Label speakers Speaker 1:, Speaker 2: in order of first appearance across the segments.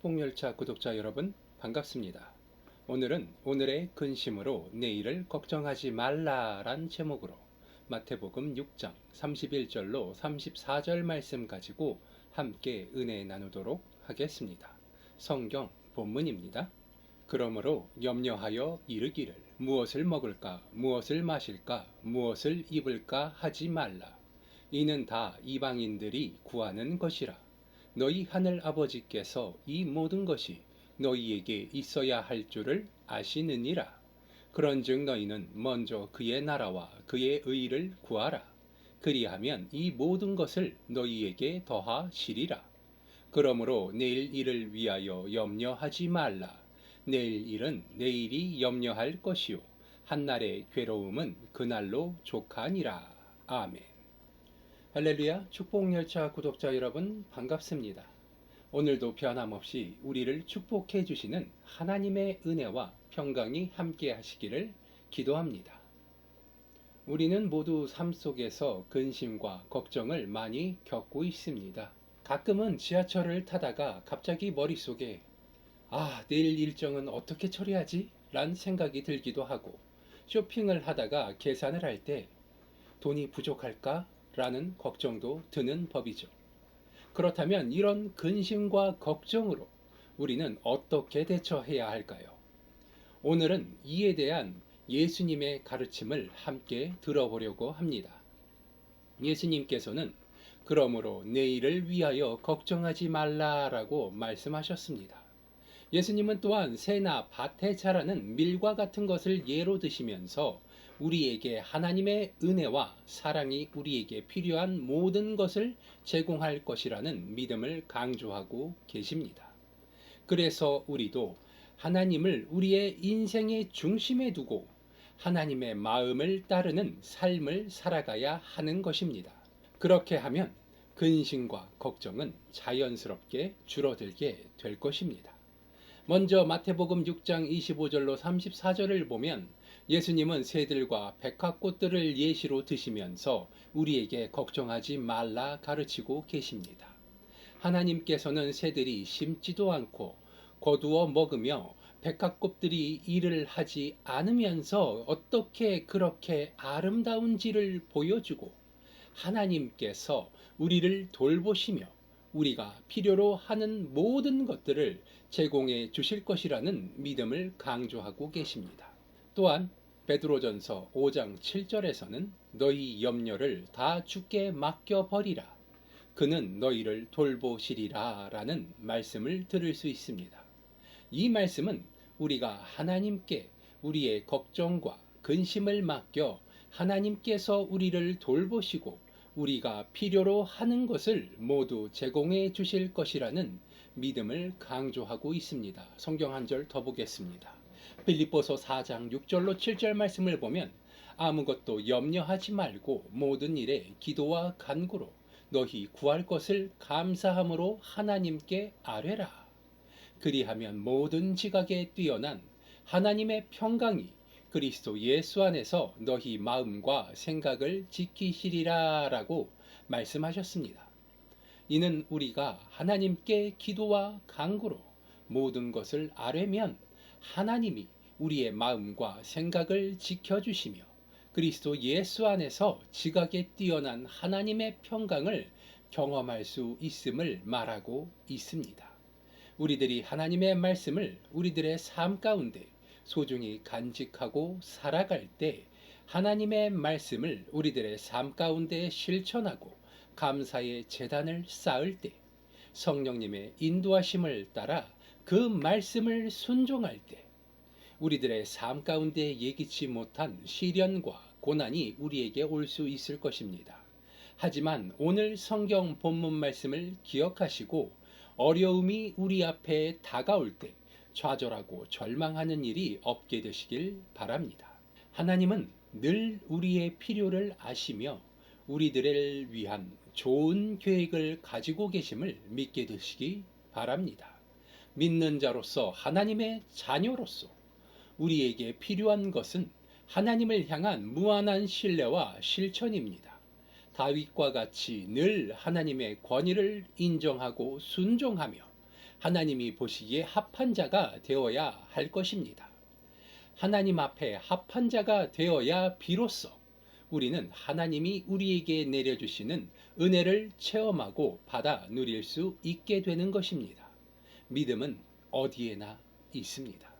Speaker 1: 축복열차 구독자 여러분 반갑습니다. 오늘은 오늘의 근심으로 내일을 걱정하지 말라란 제목으로 마태복음 6장 31절로 34절 말씀 가지고 함께 은혜 나누도록 하겠습니다. 성경 본문입니다. 그러므로 염려하여 이르기를 무엇을 먹을까 무엇을 마실까 무엇을 입을까 하지 말라. 이는 다 이방인들이 구하는 것이라. 너희 하늘 아버지께서 이 모든 것이 너희에게 있어야 할 줄을 아시느니라. 그런즉 너희는 먼저 그의 나라와 그의 의를 구하라. 그리하면 이 모든 것을 너희에게 더하시리라. 그러므로 내일 일을 위하여 염려하지 말라. 내일 일은 내일이 염려할 것이요 한날의 괴로움은 그날로 족하니라. 아멘. 할렐루야. 축복열차 구독자 여러분 반갑습니다. 오늘도 변함없이 우리를 축복해 주시는 하나님의 은혜와 평강이 함께 하시기를 기도합니다. 우리는 모두 삶 속에서 근심과 걱정을 많이 겪고 있습니다. 가끔은 지하철을 타다가 갑자기 머릿속에 내일 일정은 어떻게 처리하지? 란 생각이 들기도 하고, 쇼핑을 하다가 계산을 할 때 돈이 부족할까? 라는 걱정도 드는 법이죠. 그렇다면 이런 근심과 걱정으로 우리는 어떻게 대처해야 할까요? 오늘은 이에 대한 예수님의 가르침을 함께 들어보려고 합니다. 예수님께서는 그러므로 내일을 위하여 걱정하지 말라라고 말씀하셨습니다. 예수님은 또한 새나 밭에 자라는 밀과 같은 것을 예로 드시면서 우리에게 하나님의 은혜와 사랑이 우리에게 필요한 모든 것을 제공할 것이라는 믿음을 강조하고 계십니다. 그래서 우리도 하나님을 우리의 인생의 중심에 두고 하나님의 마음을 따르는 삶을 살아가야 하는 것입니다. 그렇게 하면 근심과 걱정은 자연스럽게 줄어들게 될 것입니다. 먼저 마태복음 6장 25절로 34절을 보면 예수님은 새들과 백합꽃들을 예시로 드시면서 우리에게 걱정하지 말라 가르치고 계십니다. 하나님께서는 새들이 심지도 않고 거두어 먹으며 백합꽃들이 일을 하지 않으면서 어떻게 그렇게 아름다운지를 보여주고, 하나님께서 우리를 돌보시며 우리가 필요로 하는 모든 것들을 제공해 주실 것이라는 믿음을 강조하고 계십니다. 또한 베드로전서 5장 7절에서는 너희 염려를 다 주께 맡겨버리라. 그는 너희를 돌보시리라 라는 말씀을 들을 수 있습니다. 이 말씀은 우리가 하나님께 우리의 걱정과 근심을 맡겨 하나님께서 우리를 돌보시고 우리가 필요로 하는 것을 모두 제공해 주실 것이라는 믿음을 강조하고 있습니다. 성경 한 절 더 보겠습니다. 빌립보서 4장 6절로 7절 말씀을 보면 아무것도 염려하지 말고 모든 일에 기도와 간구로 너희 구할 것을 감사함으로 하나님께 아뢰라. 그리하면 모든 지각에 뛰어난 하나님의 평강이 그리스도 예수 안에서 너희 마음과 생각을 지키시리라 라고 말씀하셨습니다. 이는 우리가 하나님께 기도와 간구로 모든 것을 아뢰면 하나님이 우리의 마음과 생각을 지켜주시며 그리스도 예수 안에서 지각에 뛰어난 하나님의 평강을 경험할 수 있음을 말하고 있습니다. 우리들이 하나님의 말씀을 우리들의 삶 가운데 소중히 간직하고 살아갈 때 하나님의 말씀을 우리들의 삶 가운데 실천하고 감사의 제단을 쌓을 때 성령님의 인도하심을 따라 그 말씀을 순종할 때 우리들의 삶 가운데 예기치 못한 시련과 고난이 우리에게 올 수 있을 것입니다. 하지만 오늘 성경 본문 말씀을 기억하시고 어려움이 우리 앞에 다가올 때 좌절하고 절망하는 일이 없게 되시길 바랍니다. 하나님은 늘 우리의 필요를 아시며 우리들을 위한 좋은 계획을 가지고 계심을 믿게 되시기 바랍니다. 믿는 자로서 하나님의 자녀로서 우리에게 필요한 것은 하나님을 향한 무한한 신뢰와 실천입니다. 다윗과 같이 늘 하나님의 권위를 인정하고 순종하며 하나님이 보시기에 합한 자가 되어야 할 것입니다. 하나님 앞에 합한 자가 되어야 비로소 우리는 하나님이 우리에게 내려주시는 은혜를 체험하고 받아 누릴 수 있게 되는 것입니다. 믿음은 어디에나 있습니다.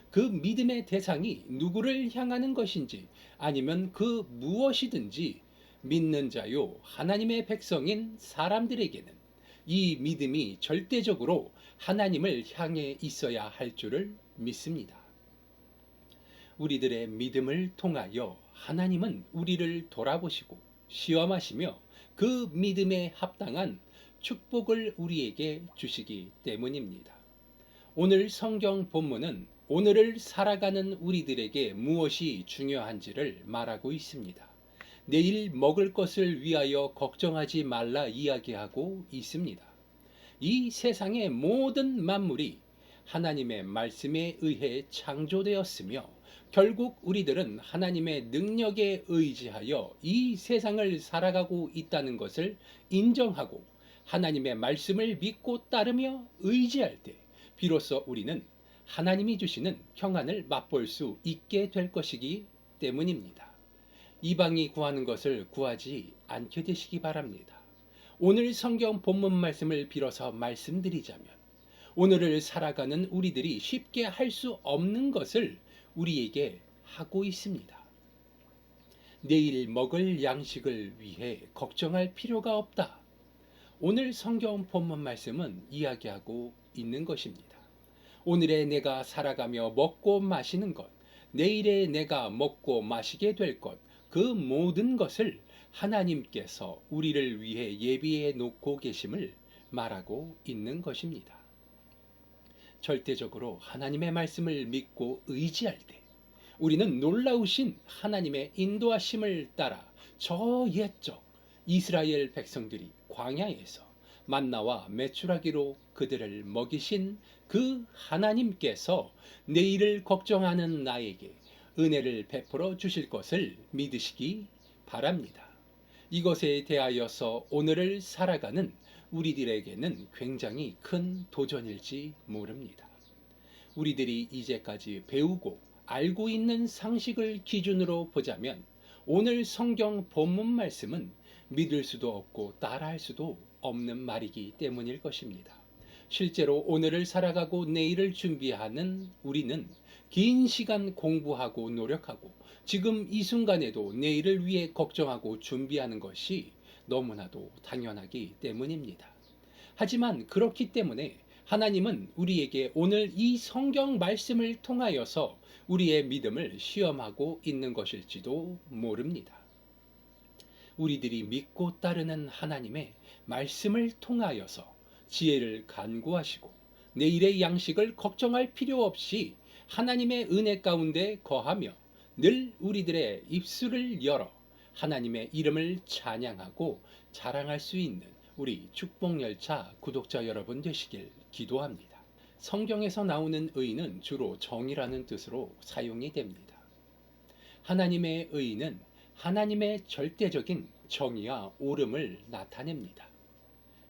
Speaker 1: 그 믿음의 대상이 누구를 향하는 것인지 아니면 그 무엇이든지 믿는 자요 하나님의 백성인 사람들에게는 이 믿음이 절대적으로 하나님을 향해 있어야 할 줄을 믿습니다. 우리들의 믿음을 통하여 하나님은 우리를 돌아보시고 시험하시며 그 믿음에 합당한 축복을 우리에게 주시기 때문입니다. 오늘 성경 본문은 오늘을 살아가는 우리들에게 무엇이 중요한지를 말하고 있습니다. 내일 먹을 것을 위하여 걱정하지 말라 이야기하고 있습니다. 이 세상의 모든 만물이 하나님의 말씀에 의해 창조되었으며 결국 우리들은 하나님의 능력에 의지하여 이 세상을 살아가고 있다는 것을 인정하고 하나님의 말씀을 믿고 따르며 의지할 때 비로소 우리는 하나님이 주시는 평안을 맛볼 수 있게 될 것이기 때문입니다. 이방이 구하는 것을 구하지 않게 되시기 바랍니다. 오늘 성경 본문 말씀을 빌어서 말씀드리자면 오늘을 살아가는 우리들이 쉽게 할 수 없는 것을 우리에게 하고 있습니다. 내일 먹을 양식을 위해 걱정할 필요가 없다. 오늘 성경 본문 말씀은 이야기하고 있는 것입니다. 오늘에 내가 살아가며 먹고 마시는 것, 내일에 내가 먹고 마시게 될 것, 그 모든 것을 하나님께서 우리를 위해 예비해 놓고 계심을 말하고 있는 것입니다. 절대적으로 하나님의 말씀을 믿고 의지할 때 우리는 놀라우신 하나님의 인도하심을 따라 저 옛적 이스라엘 백성들이 광야에서 만나와 메추라기로 그들을 먹이신 그 하나님께서 내일을 걱정하는 나에게 은혜를 베풀어 주실 것을 믿으시기 바랍니다. 이것에 대하여서 오늘을 살아가는 우리들에게는 굉장히 큰 도전일지 모릅니다. 우리들이 이제까지 배우고 알고 있는 상식을 기준으로 보자면 오늘 성경 본문 말씀은 믿을 수도 없고 따라할 수도 없는 말이기 때문일 것입니다. 실제로 오늘을 살아가고 내일을 준비하는 우리는 긴 시간 공부하고 노력하고 지금 이 순간에도 내일을 위해 걱정하고 준비하는 것이 너무나도 당연하기 때문입니다. 하지만 그렇기 때문에 하나님은 우리에게 오늘 이 성경 말씀을 통하여서 우리의 믿음을 시험하고 있는 것일지도 모릅니다. 우리들이 믿고 따르는 하나님의 말씀을 통하여서 지혜를 간구하시고 내일의 양식을 걱정할 필요 없이 하나님의 은혜 가운데 거하며 늘 우리들의 입술을 열어 하나님의 이름을 찬양하고 자랑할 수 있는 우리 축복열차 구독자 여러분 되시길 기도합니다. 성경에서 나오는 의는 주로 정의라는 뜻으로 사용이 됩니다. 하나님의 의는 하나님의 절대적인 정의와 옳음을 나타냅니다.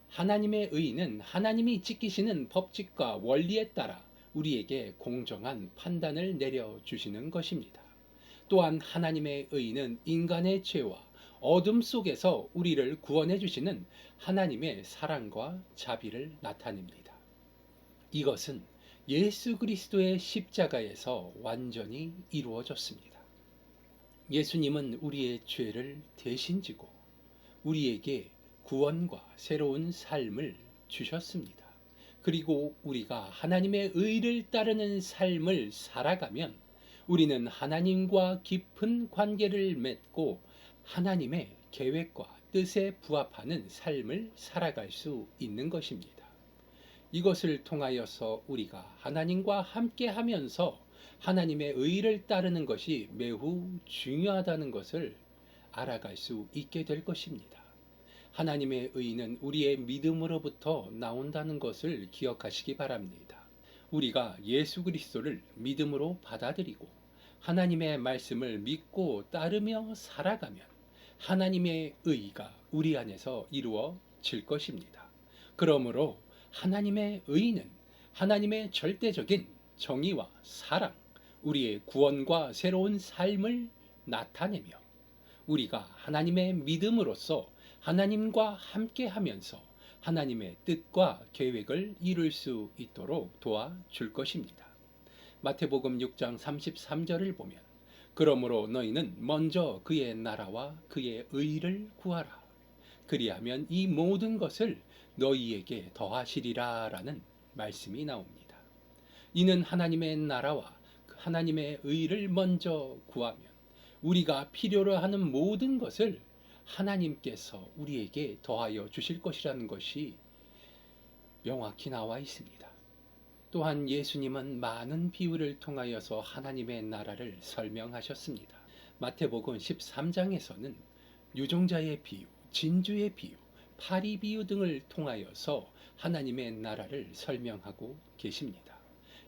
Speaker 1: 하나님의 의는 하나님이 지키시는 법칙과 원리에 따라 우리에게 공정한 판단을 내려주시는 것입니다. 또한 하나님의 의는 인간의 죄와 어둠 속에서 우리를 구원해 주시는 하나님의 사랑과 자비를 나타냅니다. 이것은 예수 그리스도의 십자가에서 완전히 이루어졌습니다. 예수님은 우리의 죄를 대신 지고 우리에게 구원과 새로운 삶을 주셨습니다. 그리고 우리가 하나님의 의를 따르는 삶을 살아가면 우리는 하나님과 깊은 관계를 맺고 하나님의 계획과 뜻에 부합하는 삶을 살아갈 수 있는 것입니다. 이것을 통하여서 우리가 하나님과 함께 하면서 하나님의 의를 따르는 것이 매우 중요하다는 것을 알아갈 수 있게 될 것입니다. 하나님의 의는 우리의 믿음으로부터 나온다는 것을 기억하시기 바랍니다. 우리가 예수 그리스도를 믿음으로 받아들이고 하나님의 말씀을 믿고 따르며 살아가면 하나님의 의가 우리 안에서 이루어질 것입니다. 그러므로 하나님의 의는 하나님의 절대적인 정의와 사랑, 우리의 구원과 새로운 삶을 나타내며 우리가 하나님의 믿음으로써 하나님과 함께 하면서 하나님의 뜻과 계획을 이룰 수 있도록 도와줄 것입니다. 마태복음 6장 33절을 보면 그러므로 너희는 먼저 그의 나라와 그의 의를 구하라. 그리하면 이 모든 것을 너희에게 더하시리라 라는 말씀이 나옵니다. 이는 하나님의 나라와 하나님의 의를 먼저 구하면 우리가 필요로 하는 모든 것을 하나님께서 우리에게 더하여 주실 것이라는 것이 명확히 나와 있습니다. 또한 예수님은 많은 비유를 통하여서 하나님의 나라를 설명하셨습니다. 마태복음 13장에서는 유종자의 비유, 진주의 비유, 파리 비유 등을 통하여서 하나님의 나라를 설명하고 계십니다.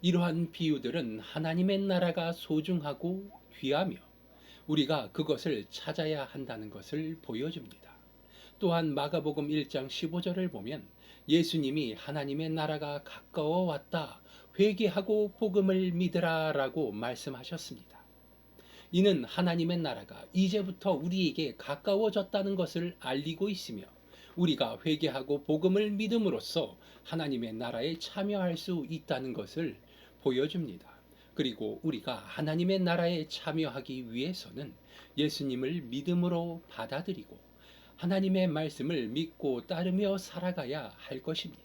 Speaker 1: 이러한 비유들은 하나님의 나라가 소중하고 귀하며 우리가 그것을 찾아야 한다는 것을 보여줍니다. 또한 마가복음 1장 15절을 보면 예수님이 하나님의 나라가 가까워 왔다, 회개하고 복음을 믿으라 라고 말씀하셨습니다. 이는 하나님의 나라가 이제부터 우리에게 가까워졌다는 것을 알리고 있으며 우리가 회개하고 복음을 믿음으로써 하나님의 나라에 참여할 수 있다는 것을 보여줍니다. 그리고 우리가 하나님의 나라에 참여하기 위해서는 예수님을 믿음으로 받아들이고 하나님의 말씀을 믿고 따르며 살아가야 할 것입니다.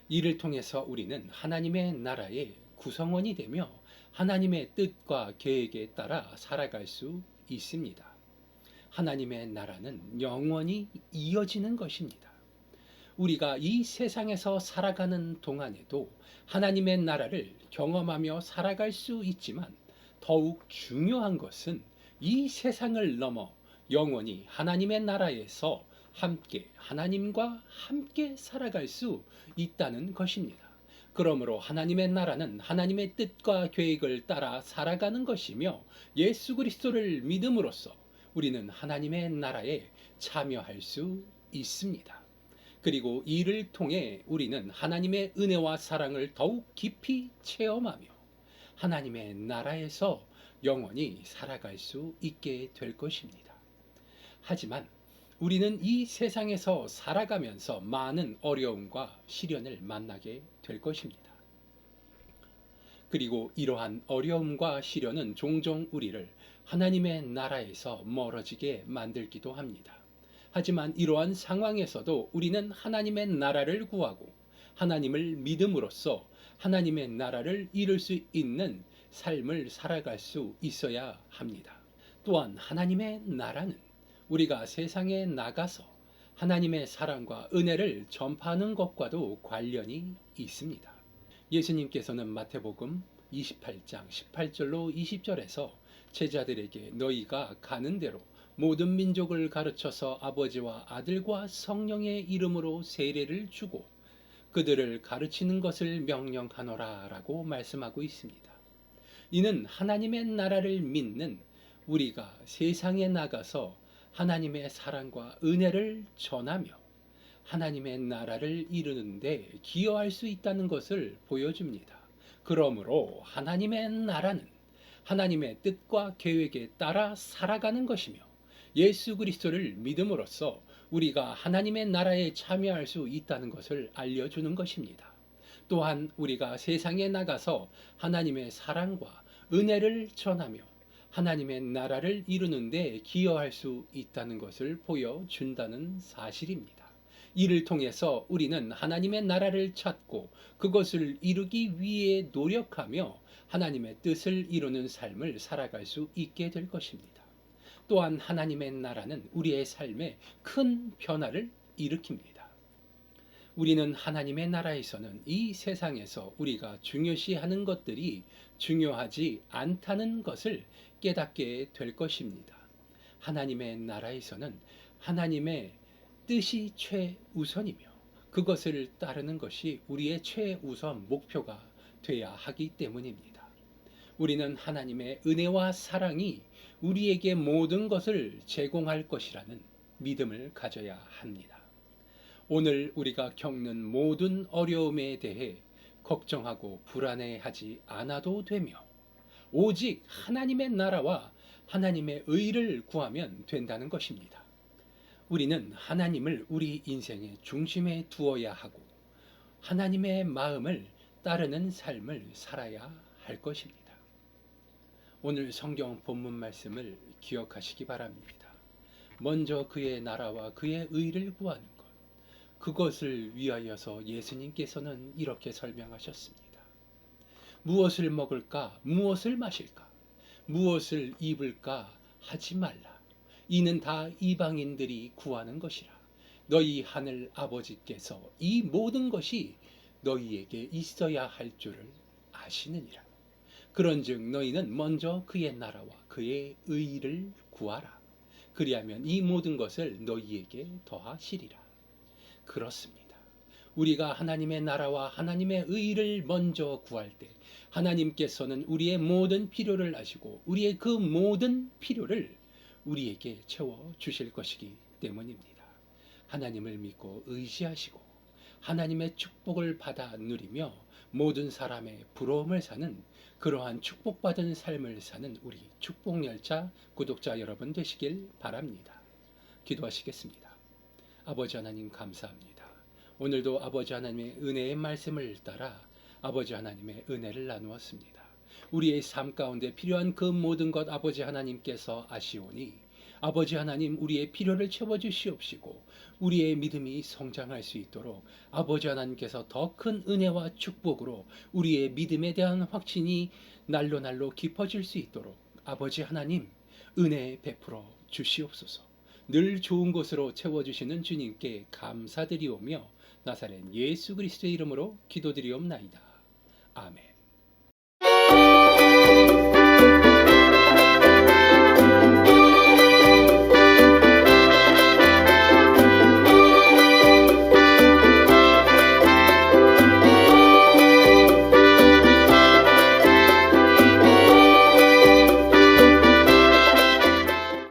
Speaker 1: 이를 통해서 우리는 하나님의 나라의 구성원이 되며 하나님의 뜻과 계획에 따라 살아갈 수 있습니다. 하나님의 나라는 영원히 이어지는 것입니다. 우리가 이 세상에서 살아가는 동안에도 하나님의 나라를 경험하며 살아갈 수 있지만 더욱 중요한 것은 이 세상을 넘어 영원히 하나님의 나라에서 함께 하나님과 함께 살아갈 수 있다는 것입니다. 그러므로 하나님의 나라는 하나님의 뜻과 계획을 따라 살아가는 것이며 예수 그리스도를 믿음으로써 우리는 하나님의 나라에 참여할 수 있습니다. 그리고 이를 통해 우리는 하나님의 은혜와 사랑을 더욱 깊이 체험하며 하나님의 나라에서 영원히 살아갈 수 있게 될 것입니다. 하지만 우리는 이 세상에서 살아가면서 많은 어려움과 시련을 만나게 될 것입니다. 그리고 이러한 어려움과 시련은 종종 우리를 하나님의 나라에서 멀어지게 만들기도 합니다. 하지만 이러한 상황에서도 우리는 하나님의 나라를 구하고 하나님을 믿음으로써 하나님의 나라를 이룰 수 있는 삶을 살아갈 수 있어야 합니다. 또한 하나님의 나라는 우리가 세상에 나가서 하나님의 사랑과 은혜를 전파하는 것과도 관련이 있습니다. 예수님께서는 마태복음 28장 18절로 20절에서 제자들에게 너희가 가는 대로 모든 민족을 가르쳐서 아버지와 아들과 성령의 이름으로 세례를 주고 그들을 가르치는 것을 명령하노라 라고 말씀하고 있습니다. 이는 하나님의 나라를 믿는 우리가 세상에 나가서 하나님의 사랑과 은혜를 전하며 하나님의 나라를 이루는 데 기여할 수 있다는 것을 보여줍니다. 그러므로 하나님의 나라는 하나님의 뜻과 계획에 따라 살아가는 것이며 예수 그리스도를 믿음으로써 우리가 하나님의 나라에 참여할 수 있다는 것을 알려주는 것입니다. 또한 우리가 세상에 나가서 하나님의 사랑과 은혜를 전하며 하나님의 나라를 이루는 데 기여할 수 있다는 것을 보여준다는 사실입니다. 이를 통해서 우리는 하나님의 나라를 찾고 그것을 이루기 위해 노력하며 하나님의 뜻을 이루는 삶을 살아갈 수 있게 될 것입니다. 또한 하나님의 나라는 우리의 삶에 큰 변화를 일으킵니다. 우리는 하나님의 나라에서는 이 세상에서 우리가 중요시하는 것들이 중요하지 않다는 것을 깨닫게 될 것입니다. 하나님의 나라에서는 하나님의 뜻이 최우선이며 그것을 따르는 것이 우리의 최우선 목표가 되어야 하기 때문입니다. 우리는 하나님의 은혜와 사랑이 우리에게 모든 것을 제공할 것이라는 믿음을 가져야 합니다. 오늘 우리가 겪는 모든 어려움에 대해 걱정하고 불안해하지 않아도 되며 오직 하나님의 나라와 하나님의 의를 구하면 된다는 것입니다. 우리는 하나님을 우리 인생의 중심에 두어야 하고 하나님의 마음을 따르는 삶을 살아야 할 것입니다. 오늘 성경 본문 말씀을 기억하시기 바랍니다. 먼저 그의 나라와 그의 의를 구하는 것. 그것을 위하여서 예수님께서는 이렇게 설명하셨습니다. 무엇을 먹을까? 무엇을 마실까? 무엇을 입을까? 하지 말라. 이는 다 이방인들이 구하는 것이라. 너희 하늘 아버지께서 이 모든 것이 너희에게 있어야 할 줄을 아시느니라. 그런즉 너희는 먼저 그의 나라와 그의 의를 구하라. 그리하면 이 모든 것을 너희에게 더하시리라. 그렇습니다. 우리가 하나님의 나라와 하나님의 의를 먼저 구할 때 하나님께서는 우리의 모든 필요를 아시고 우리의 그 모든 필요를 우리에게 채워 주실 것이기 때문입니다. 하나님을 믿고 의지하시고 하나님의 축복을 받아 누리며 모든 사람의 부러움을 사는 그러한 축복받은 삶을 사는 우리 축복열차 구독자 여러분 되시길 바랍니다. 기도하시겠습니다. 아버지 하나님 감사합니다. 오늘도 아버지 하나님의 은혜의 말씀을 따라 아버지 하나님의 은혜를 나누었습니다. 우리의 삶 가운데 필요한 그 모든 것 아버지 하나님께서 아시오니 아버지 하나님 우리의 필요를 채워주시옵시고 우리의 믿음이 성장할 수 있도록 아버지 하나님께서 더 큰 은혜와 축복으로 우리의 믿음에 대한 확신이 날로 날로 깊어질 수 있도록 아버지 하나님 은혜 베풀어 주시옵소서. 늘 좋은 것으로 채워주시는 주님께 감사드리오며 나사렛 예수 그리스도의 이름으로 기도드리옵나이다. 아멘.